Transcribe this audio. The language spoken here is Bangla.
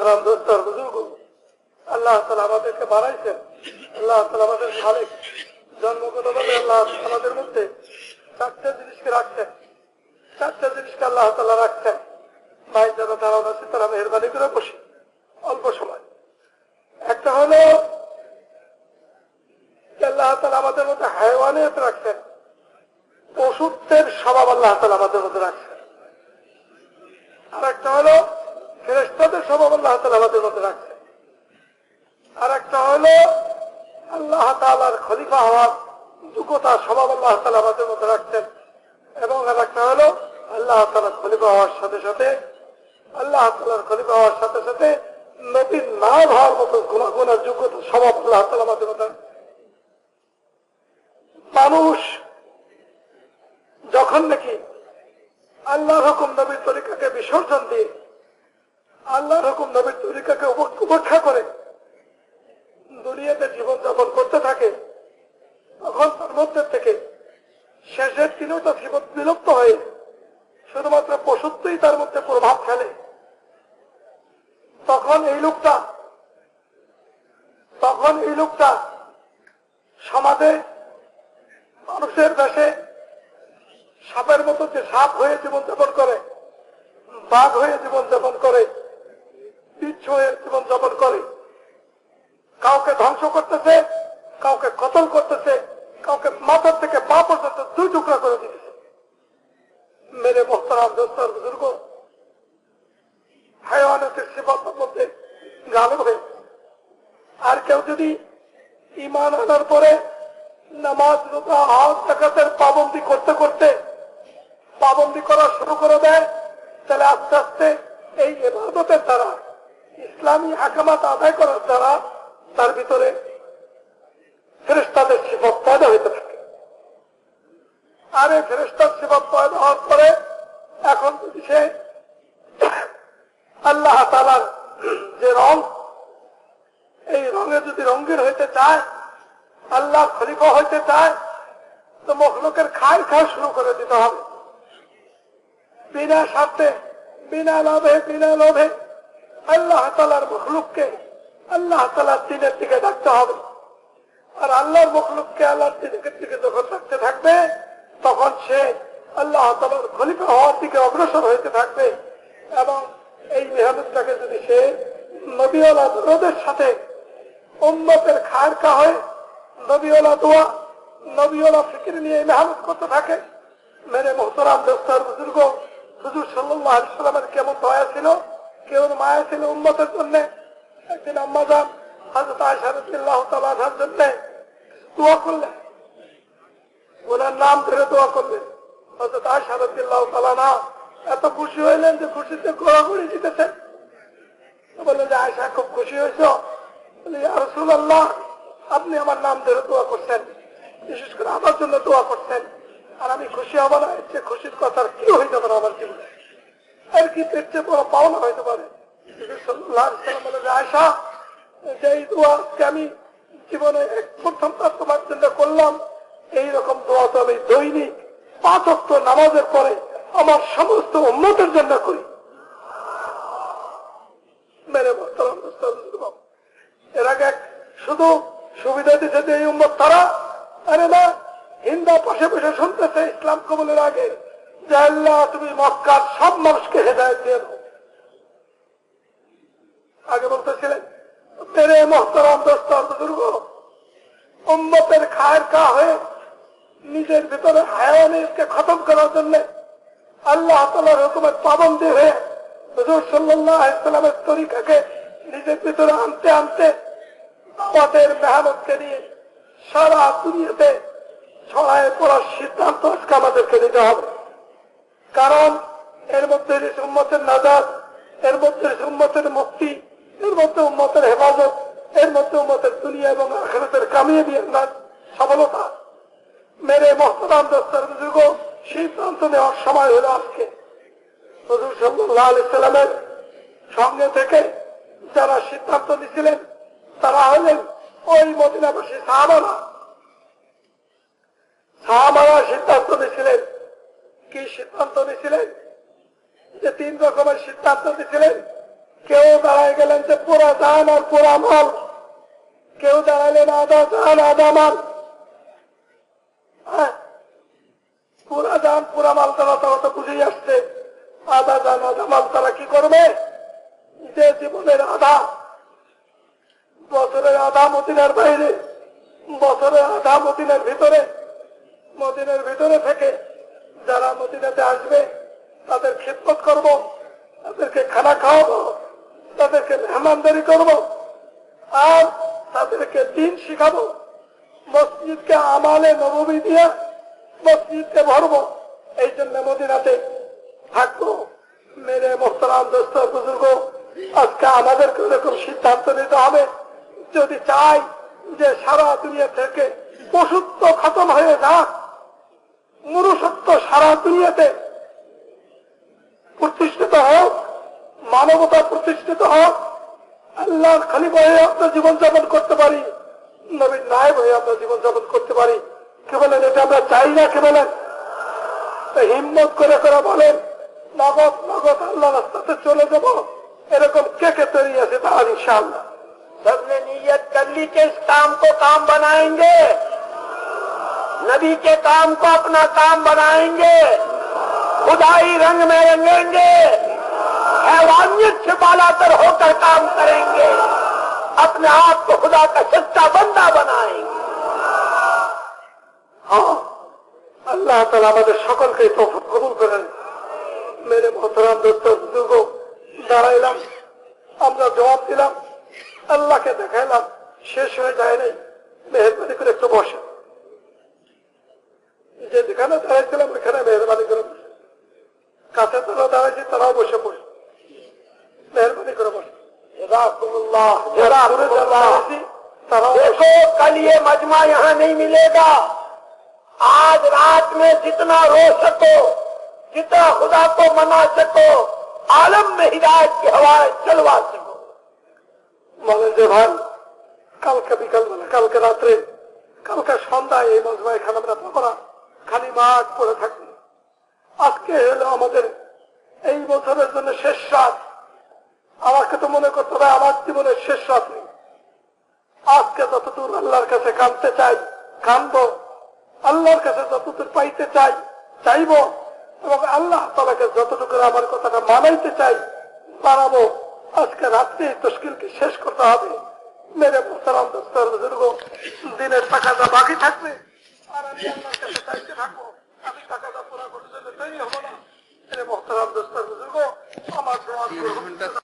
মোহতারাম দোস্ত বুজুর্গ, আল্লাহ তাআলা আমাদেরকে বানাইছেন, আল্লাহ তাআলা আমাদের মালিক। জন্মগতভাবে আল্লাহ আমাদের মধ্যে চারটে জিনিসকে রাখছেন, চারটে জিনিসকে আল্লাহ তাআলা রাখছেন। ভাই যারা ধারণা আছে তারা মেহরবানি করে বসি অল্প সময়। একটা হলো আল্লাহ তাআলা আমাদের মধ্যে হায়ওয়ানিয়ত রাখছেন, পশুত্বের স্বভাব আল্লাহ তাআলা আমাদের মধ্যে রাখছেন। আর একটা হলো ফেরেশতাদের স্বভাব আল্লাহ তাআলা আমাদের মধ্যে রাখছেন। আর একটা হলো আল্লাহ তাআলার খলিফা হওয়ার যোগ্যতা স্বভাব আল্লাহ তাআলা আমাদের মধ্যে রাখছেন। এবং আর একটা হলো আল্লাহ তাআলার খলিফা হওয়ার সাথে সাথে নবীর নাম হওয়ার মতো গুণাগুণের যোগ্যতা স্বভাব আল্লাহ তাআলা আমাদের মধ্যে। মানুষ যখন নাকি আল্লাহর হুকুম নবীর তরিকাকে বিসর্জন দিয়ে আল্লাহর হুকুম নবীর তরিকাকে উপেক্ষা করে দুনিয়াতে জীবনযাপন করতে থাকে, তখন তার মধ্যে থেকে শেষের তিনটা জীবন বিলুপ্ত হয়ে শুধুমাত্র পশুত্বই তার মধ্যে প্রভাব ফেলে। তখন এই লোকটা সমাজে মানুষের দেশে সাপের মতো যে সাপ হয়ে জীবনযাপন করে, বাঘ হয়ে জীবনযাপন করে, বিচ্ছু হয়ে জীবনযাপন করে, কাউকে ধ্বংস করতেছে, কাউকে কতল করতেছে, কাউকে মাথার থেকে পা পর্যন্ত দুই টুকরা করে দিতেছে। মেরে মোহতারাম দোস্ত বুজুর্গ, হায়াওয়ানাতের সিফাতের মধ্যে গালেব হয়ে। আর কেউ যদি ঈমান আনার পরে নামাজ, রোজা, হজ, যাকাতের পাবন্দি করতে করতে পাবন্দি করা শুরু করে দেয়, তাহলে আস্তে আস্তে এই ইবাদতের দ্বারা, ইসলামী আহকামাত আদায় করার দ্বারা তার ভিতরে ফেরেশতাদের সিফাত পয়দা হইতে থাকে। আর এই ফেরেশতার সিফাত পয়দা হওয়ার পরে এখন যদি সে আল্লাহ তাআলার যে রং, এই রঙে যদি রঙিন হইতে চায়, আল্লাহ খলিফা হইতে চায়, তো মখলুকের খায় শুরু করে দিতে হবে। বিনা স্বার্থে, বিনা লোভে আল্লাহ তাআলার মখলুককে আল্লাহ তাআলার দ্বীনের দিকে ডাকতে হবে। আর আল্লাহর মখলুককে আল্লাহর দ্বীনের দিকে যখন ডাকতে থাকবে, তখন সে আল্লাহ তাআলার খলিফা হওয়ার দিকে অগ্রসর হইতে থাকবে। এবং এই মেহনতটাকে যদি সে নবীওয়ালা দরুদের সাথে উম্মতের খায়ের হয়ে নবীওয়ালা দোয়া, নবীওয়ালা ফিকির নিয়ে মেহনত করতে থাকে। মেরে মোহতারাম দোস্তার বুজুর্গ, হুজুর সাল্লাল্লাহু আলাইহি ওয়াসাল্লামের কেমন দয়া ছিল, কেমন মায়া ছিল উম্মতের জন্য। একদিন আম্মা জান হযরত আয়েশা রাদিয়াল্লাহু তাআলা আনহার জন্য দোয়া করলেন, ওনার নাম ধরে দোয়া করলেন। হযরত আয়েশা রাদিয়াল্লাহু তাআলা আনহা এত খুশি হইলেন যে খুশিতে গোড়াগড়ি জিতেছেন। বললেন যে আয়েশা খুব খুশি হয়েছ? বলে ইয়া রাসূলুল্লাহ, আপনি আমার নাম ধরে দোয়া করছেন, বিশেষ করে আমার জন্য দোয়া করছেন, আর আমি খুশি হব না? এর চেয়ে খুশির কথা কি হইতে পারে আমার জীবনে? আর কি এর চেয়ে বড় পাওনা হইতে পারে? সাল্লাল্লাহু আলাইহি ওয়াসাল্লাম বলে, আয়েশা, যে এই দোয়া আজকে আমি জীবনে প্রথমবার তোমার জন্য করলাম, এইরকম দোয়া তো আমি দৈনিক 5 ওয়াক্ত নামাজের পরে আমার সমস্ত উম্মতের জন্য করি। মেরে মোহতারাম দোস্ত, এর আগে শুধু সুবিধা দিচ্ছে যে এই উম্মত তারা, আরে না, হিন্দা পাশে বসে শুনতেছে ইসলাম কবুলের আগে যে আল্লাহ তুমি মক্কার সব মানুষকে হেদায়েত দিয়ে দাও। আগে বলতেছিলেন মেরে মোহতারাম দোস্ত বুজুর্গ, উম্মতের খায়ের হয়ে নিজের ভিতরে হায়াওয়ানিয়তকে খতম করার জন্য আল্লাহ তাআলার হুকুমের পাবন্দী হয়ে হুজুর সাল্লাল্লাহু আলাইহি ওয়াসাল্লামের তরিকাকে নিজের ভিতরে আনতে আনতে আমাদের মেহনতকে নিয়ে সারা দুনিয়াতে ছড়ায় পড়ার সিদ্ধান্ত আজকে আমাদেরকে নিতে হবে। কারণ এর মধ্যে উম্মতের নাজাত, এর মধ্যে উম্মতের মুক্তি, এর মধ্যে উম্মতের হেফাজত, এর মধ্যে উম্মতের দুনিয়া এবং আখিরাতের কামিয়াবি সফলতা। মেরে মোহতারাম দোস্তার বুজুর্গ, সিদ্ধান্ত নেওয়ার সময় হলো আজকে। হুজুর সাল্লাল্লাহু আলাইহি ওয়াসাল্লামের সঙ্গে থেকে যারা সিদ্ধান্ত নিয়েছিলেন তারা হলেন ওই মদিনাবাসী সাহাবারা। সিদ্ধান্ত নিয়েছিলেন, কি সিদ্ধান্ত নিয়েছিলেন? যে 3 রকমের সিদ্ধান্ত নিয়েছিলেন। কেউ দাঁড়ায় গেলেন যে পুরা জান আর পুরা মাল, কেউ দাঁড়ালেন আধা জান আধা মাল। পুরা জান পুরা মাল তারা তো বুঝেই আসছে, আধা জান আধা মাল তারা কি করবে? যে জীবনের আধা, বছরের আধা মদিনার বাইরে, বছরের আধা মদিনার ভিতরে, মদিনার ভিতরে থেকে যারা মদিনাতে আসবে তাদের খিদমত করব, তাদেরকে খানা খাওয়াবো, তাদেরকে মেহমানদারি করব, আর তাদেরকে দিন শিখাবো। মসজিদকে আমালে নববী দিয়া মসজিদকে ভরবো, এই জন্য মদিনাতে থাকবো। মেরে মোহতারাম দোস্ত বুজুর্গ, আজকে আমাদেরকে এরকম সিদ্ধান্ত নিতে হবে, যদি চাই যে সারা দুনিয়া থেকে পশুত্ব খতম হয়ে যাক, মনুষ্যত্ব সারা দুনিয়াতে প্রতিষ্ঠিত হোক, মানবতা প্রতিষ্ঠিত হোক, আল্লাহর খলিফা হয়ে আমরা জীবনযাপন করতে পারি, নবীর নায়েব হয়ে আমরা জীবনযাপন করতে পারি। কে বলেন এটা আমরা চাই না? কে বলেন? হিম্মত করে করে বলেন নগদ নগদ আল্লাহ রাস্তাতে চলে যাব, এরকম কে কে তৈরি আছে? তাহলে इंशाअल्लाह सबने नीयत कर ली कि इस काम को काम बनाएंगे, नबी के काम को अपना काम बनाएंगे, खुदाई रंग में रंगेंगे, हैवानियत से बालातर होकर काम करेंगे, अपने आप को खुदा का सच्चा बंदा बनाएंगे। हाँ, अल्लाह ताला আমাদের সকলকে তৌফিক কবুল করেন। মেরে মোহতারাম দোস্ত বুজুর্গ, দাঁড়াইলাম, আমরা জবাব দিলাম, আল্লাহকে দেখাইলাম, শেষ হয়ে যায় নাই। মেহরবানি করে একটু বসে, যে যেখানে দাঁড়াইছিলাম ওইখানে মেহরবানি করে বসে, কাছে তারা দাঁড়াইছি তারাও বসে পড়ে, মেহরবানি করে বসে। देखो कल ये मजमा यहाँ नहीं मिलेगा, आज रात में जितना रो सको, जितना खुदा को मना सको, आलम में हिदायत की हवाएं चलवा सको। বলেন যে ভাই, কালকে বিকালবেলা, কালকে রাত্রে, কালকে সন্ধ্যায় এই মজমা এখানে আমরা পাবো না, খালি মাঠ পড়ে থাকবে। আজকে হলো আমাদের এই বছরের জন্য শেষ রাত। আমাকে তো মনে করতে হবে আমার জীবনের শেষ রাত নেই। আজকে যতদূর আল্লাহর কাছে কাঁদতে চাই কাঁদবো, আল্লাহর কাছে যতদূর পাইতে চাই চাইব, এবং আল্লাহ তাআলাকে যতটুকু আমার কথাটা মানাইতে চাই পারাবো। আজকে রাত্রে তশকিলকে শেষ করতে হবে। মেরে মোহতারাম দোস্ত বুজুর্গ, দিনের টাকাটা বাকি থাকবে আর আমি আল্লাহর কাছে চাইতে থাকবো, আমি টাকাটা পুরা করে জন্য তৈরি হবো না। মেরে মোহতারাম দোস্ত বুজুর্গ, আমার দোয়া